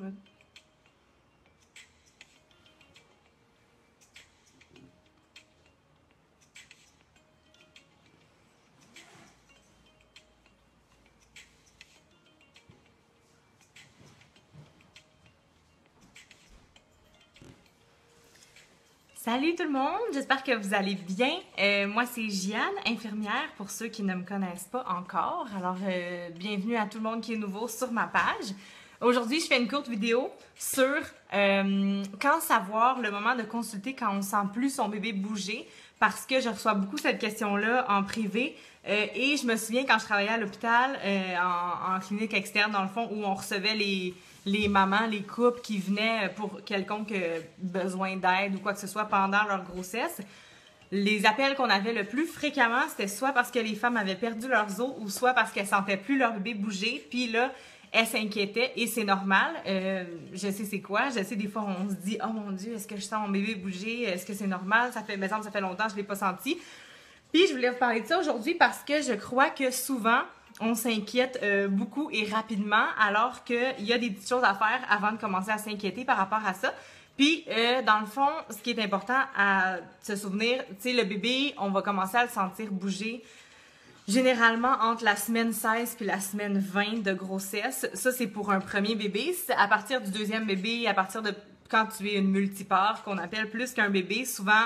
vais... Salut tout le monde, j'espère que vous allez bien. Moi c'est Gianne, infirmière pour ceux qui ne me connaissent pas encore. Alors bienvenue à tout le monde qui est nouveau sur ma page. Aujourd'hui je fais une courte vidéo sur quand savoir le moment de consulter quand on sent plus son bébé bouger, parce que je reçois beaucoup cette question-là en privé. Et je me souviens quand je travaillais à l'hôpital, en clinique externe dans le fond, où on recevait les mamans, les couples qui venaient pour quelconque besoin d'aide ou quoi que ce soit pendant leur grossesse. Les appels qu'on avait le plus fréquemment, c'était soit parce que les femmes avaient perdu leurs os ou soit parce qu'elles sentaient plus leur bébé bouger. Puis là, elles s'inquiétaient et c'est normal. Je sais c'est quoi. Je sais des fois on se dit « Oh mon Dieu, est-ce que je sens mon bébé bouger? Est-ce que c'est normal? Ça fait longtemps que je ne l'ai pas senti. » Puis je voulais vous parler de ça aujourd'hui parce que je crois que souvent, on s'inquiète beaucoup et rapidement, alors qu'il y a des petites choses à faire avant de commencer à s'inquiéter par rapport à ça. Puis, dans le fond, ce qui est important à se souvenir, tu sais, le bébé, on va commencer à le sentir bouger généralement entre la semaine 16 puis la semaine 20 de grossesse. Ça, c'est pour un premier bébé. À partir du deuxième bébé, à partir de quand tu es une multipare, qu'on appelle plus qu'un bébé, souvent,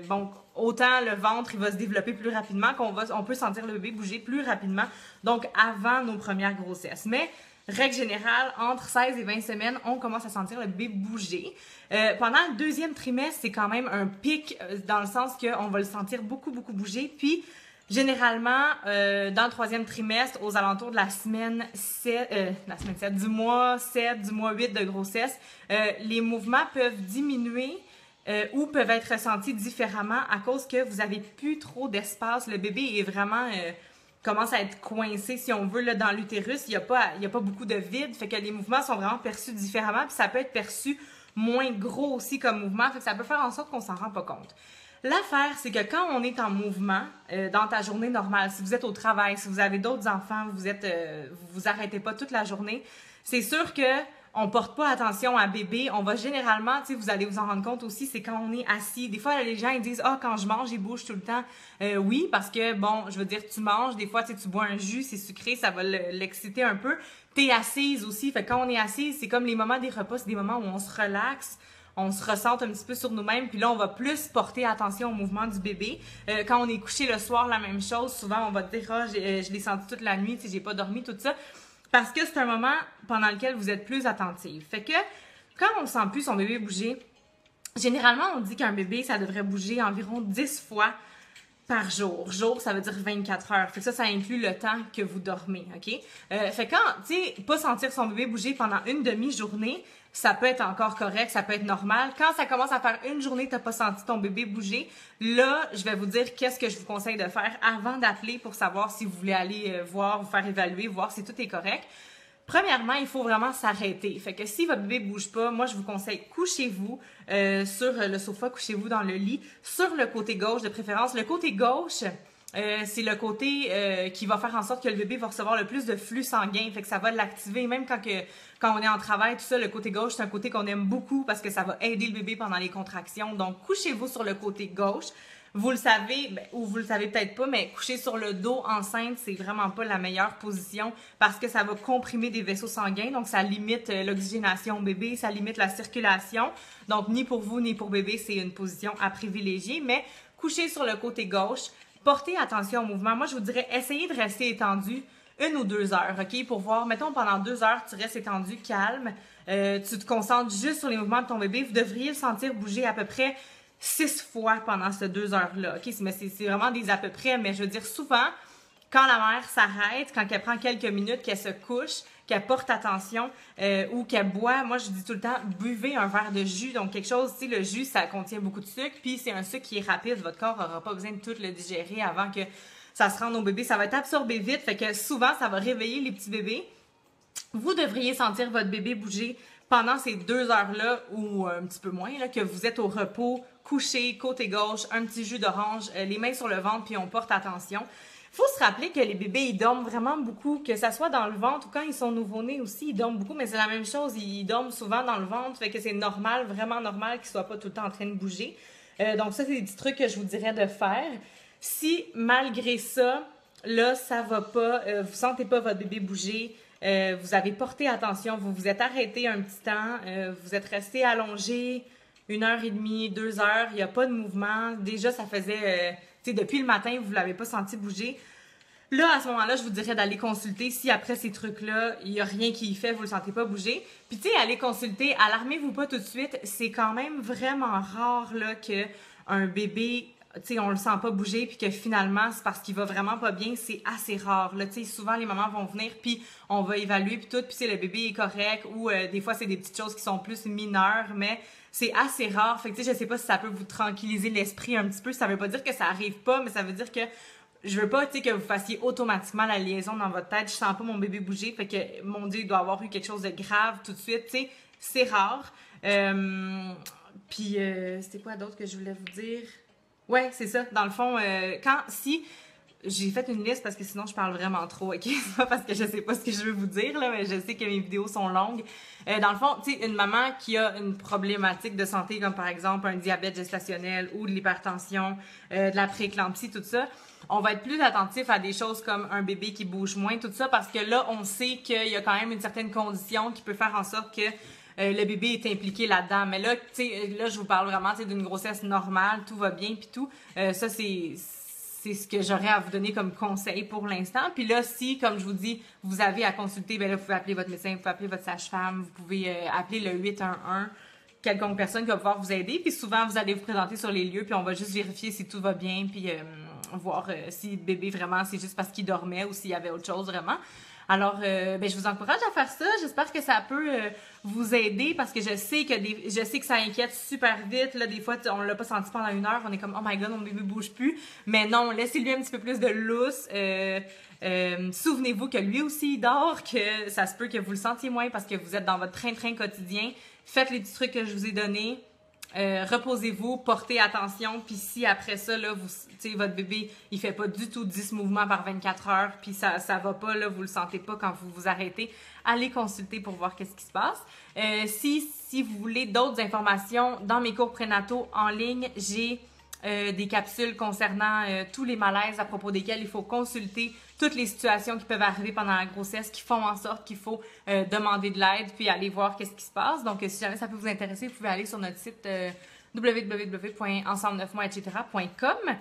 bon, autant le ventre, il va se développer plus rapidement on peut sentir le bébé bouger plus rapidement, donc avant nos premières grossesses. Mais, règle générale, entre 16 et 20 semaines, on commence à sentir le bébé bouger. Pendant le deuxième trimestre, c'est quand même un pic, dans le sens qu'on va le sentir beaucoup bouger, puis généralement, dans le troisième trimestre, aux alentours de la semaine 7, du mois 7, du mois 8 de grossesse, les mouvements peuvent diminuer ou peuvent être ressentis différemment à cause que vous n'avez plus trop d'espace. Le bébé est vraiment commence à être coincé, si on veut, là, dans l'utérus. Il y a pas beaucoup de vide, fait que les mouvements sont vraiment perçus différemment, puis ça peut être perçu moins gros aussi comme mouvement, fait que ça peut faire en sorte qu'on s'en rend pas compte. L'affaire, c'est que quand on est en mouvement, dans ta journée normale, si vous êtes au travail, si vous avez d'autres enfants, vous arrêtez pas toute la journée, c'est sûr que on porte pas attention à bébé. On va généralement, tu sais, vous allez vous en rendre compte aussi, c'est quand on est assis. Des fois, les gens, ils disent « Ah, quand je mange, il bouge tout le temps. » Oui, parce que, bon, je veux dire, tu manges, des fois, tu sais, tu bois un jus, c'est sucré, ça va l'exciter un peu. T'es assise aussi, fait que quand on est assise, c'est comme les moments des repas, c'est des moments où on se relaxe, on se ressente un petit peu sur nous-mêmes, puis là, on va plus porter attention au mouvement du bébé. Quand on est couché le soir, la même chose, souvent, on va te dire « Ah, je l'ai senti toute la nuit, tu sais, j'ai pas dormi, tout ça. » Parce que c'est un moment pendant lequel vous êtes plus attentif. Fait que, quand on sent plus son bébé bouger, généralement, on dit qu'un bébé, ça devrait bouger environ 10 fois par jour. Jour, ça veut dire 24 heures. Fait que ça inclut le temps que vous dormez, OK? Fait que quand, tu sais, pas sentir son bébé bouger pendant une demi-journée, ça peut être encore correct, ça peut être normal. Quand ça commence à faire une journée que t'as pas senti ton bébé bouger, là, je vais vous dire qu'est-ce que je vous conseille de faire avant d'appeler pour savoir si vous voulez aller voir, vous faire évaluer, voir si tout est correct. Premièrement, il faut vraiment s'arrêter. Fait que si votre bébé bouge pas, moi, je vous conseille, couchez-vous sur le sofa, couchez-vous dans le lit, sur le côté gauche de préférence. Le côté gauche, c'est le côté qui va faire en sorte que le bébé va recevoir le plus de flux sanguin. Fait que ça va l'activer, même quand on est en travail, tout ça, le côté gauche, c'est un côté qu'on aime beaucoup parce que ça va aider le bébé pendant les contractions. Donc, couchez-vous sur le côté gauche. Vous le savez, ou vous le savez peut-être pas, mais coucher sur le dos enceinte, c'est vraiment pas la meilleure position parce que ça va comprimer des vaisseaux sanguins, donc ça limite l'oxygénation au bébé, ça limite la circulation. Donc, ni pour vous, ni pour bébé, c'est une position à privilégier, mais coucher sur le côté gauche, portez attention au mouvement. Moi, je vous dirais, essayez de rester étendu 1 ou 2 heures, OK? Pour voir, mettons, pendant 2 heures, tu restes étendu, calme, tu te concentres juste sur les mouvements de ton bébé, vous devriez le sentir bouger à peu près 6 fois pendant ces 2 heures-là, OK? Mais c'est vraiment des à peu près, mais je veux dire, souvent, quand la mère s'arrête, quand elle prend quelques minutes, qu'elle se couche, qu'elle porte attention ou qu'elle boit, moi, je dis tout le temps, buvez un verre de jus, donc quelque chose, tu sais, le jus, ça contient beaucoup de sucre, puis c'est un sucre qui est rapide, votre corps n'aura pas besoin de tout le digérer avant que ça se rende au bébé, ça va être absorbé vite, fait que souvent, ça va réveiller les petits bébés. Vous devriez sentir votre bébé bouger pendant ces 2 heures-là, ou un petit peu moins, là, que vous êtes au repos, couché, côté gauche, un petit jus d'orange, les mains sur le ventre, puis on porte attention. Faut se rappeler que les bébés, ils dorment vraiment beaucoup, que ça soit dans le ventre ou quand ils sont nouveau-nés aussi, ils dorment beaucoup, mais c'est la même chose, ils dorment souvent dans le ventre, fait que c'est normal, vraiment normal qu'ils soient pas tout le temps en train de bouger. Donc ça, c'est des petits trucs que je vous dirais de faire. Si, malgré ça, là, ça va pas, vous sentez pas votre bébé bouger, vous avez porté attention, vous vous êtes arrêté un petit temps, vous êtes resté allongé 1h30, 2 heures, il n'y a pas de mouvement. Déjà, ça faisait, tu sais, depuis le matin, vous ne l'avez pas senti bouger. Là, à ce moment-là, je vous dirais d'aller consulter si après ces trucs-là, il n'y a rien qui y fait, vous ne le sentez pas bouger. Puis, tu sais, allez consulter, alarmez-vous pas tout de suite. C'est quand même vraiment rare là, qu'un bébé, tu sais, on le sent pas bouger, puis que finalement, c'est parce qu'il va vraiment pas bien. C'est assez rare. Là, tu sais, souvent, les mamans vont venir, puis on va évaluer, puis tout, puis si le bébé est correct, ou des fois, c'est des petites choses qui sont plus mineures, mais c'est assez rare. Fait que, tu sais, je sais pas si ça peut vous tranquilliser l'esprit un petit peu. Ça veut pas dire que ça arrive pas, mais ça veut dire que je veux pas, tu sais, que vous fassiez automatiquement la liaison dans votre tête. Je sens pas mon bébé bouger, fait que, mon Dieu, il doit avoir eu quelque chose de grave tout de suite, tu sais. C'est rare. Puis, c'était quoi d'autre que je voulais vous dire? Ouais, c'est ça. Dans le fond, si... J'ai fait une liste parce que sinon je parle vraiment trop, ok? C'est pas parce que je sais pas ce que je veux vous dire, là, mais je sais que mes vidéos sont longues. Dans le fond, tu sais, une maman qui a une problématique de santé, comme par exemple un diabète gestationnel ou de l'hypertension, de la prééclampsie, tout ça, on va être plus attentif à des choses comme un bébé qui bouge moins, tout ça, parce que là, on sait qu'il y a quand même une certaine condition qui peut faire en sorte que le bébé est impliqué là-dedans. Mais là, tu sais, là, je vous parle vraiment d'une grossesse normale, tout va bien, puis tout. Ça, c'est ce que j'aurais à vous donner comme conseil pour l'instant. Puis là, si, comme je vous dis, vous avez à consulter, bien là, vous pouvez appeler votre médecin, vous pouvez appeler votre sage-femme, vous pouvez appeler le 811, quelconque personne qui va pouvoir vous aider. Puis souvent, vous allez vous présenter sur les lieux, puis on va juste vérifier si tout va bien, puis voir si le bébé, vraiment, c'est juste parce qu'il dormait ou s'il y avait autre chose, vraiment. Alors, je vous encourage à faire ça. J'espère que ça peut vous aider parce que je sais que ça inquiète super vite. Là, des fois, on l'a pas senti pendant 1 heure. On est comme, oh my god, mon bébé bouge plus. Mais non, laissez-lui un petit peu plus de lousse. Souvenez-vous que lui aussi, il dort, que ça se peut que vous le sentiez moins parce que vous êtes dans votre train-train quotidien. Faites les petits trucs que je vous ai donnés. Reposez-vous, portez attention, puis si après ça, là, votre bébé, il fait pas du tout 10 mouvements par 24 heures, puis ça va pas, là, vous le sentez pas quand vous vous arrêtez, allez consulter pour voir qu'est-ce qui se passe. Si vous voulez d'autres informations, dans mes cours prénataux en ligne, j'ai des capsules concernant tous les malaises à propos desquels il faut consulter, toutes les situations qui peuvent arriver pendant la grossesse qui font en sorte qu'il faut demander de l'aide puis aller voir qu'est-ce qui se passe. Donc, si jamais ça peut vous intéresser, vous pouvez aller sur notre site www.ensemble9mois, etc.com.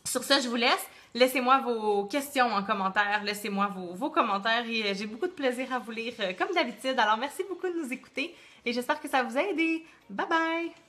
Sur ce, je vous laisse. Laissez-moi vos questions en commentaire. Laissez-moi vos commentaires et j'ai beaucoup de plaisir à vous lire comme d'habitude. Alors, merci beaucoup de nous écouter et j'espère que ça vous a aidé. Bye bye!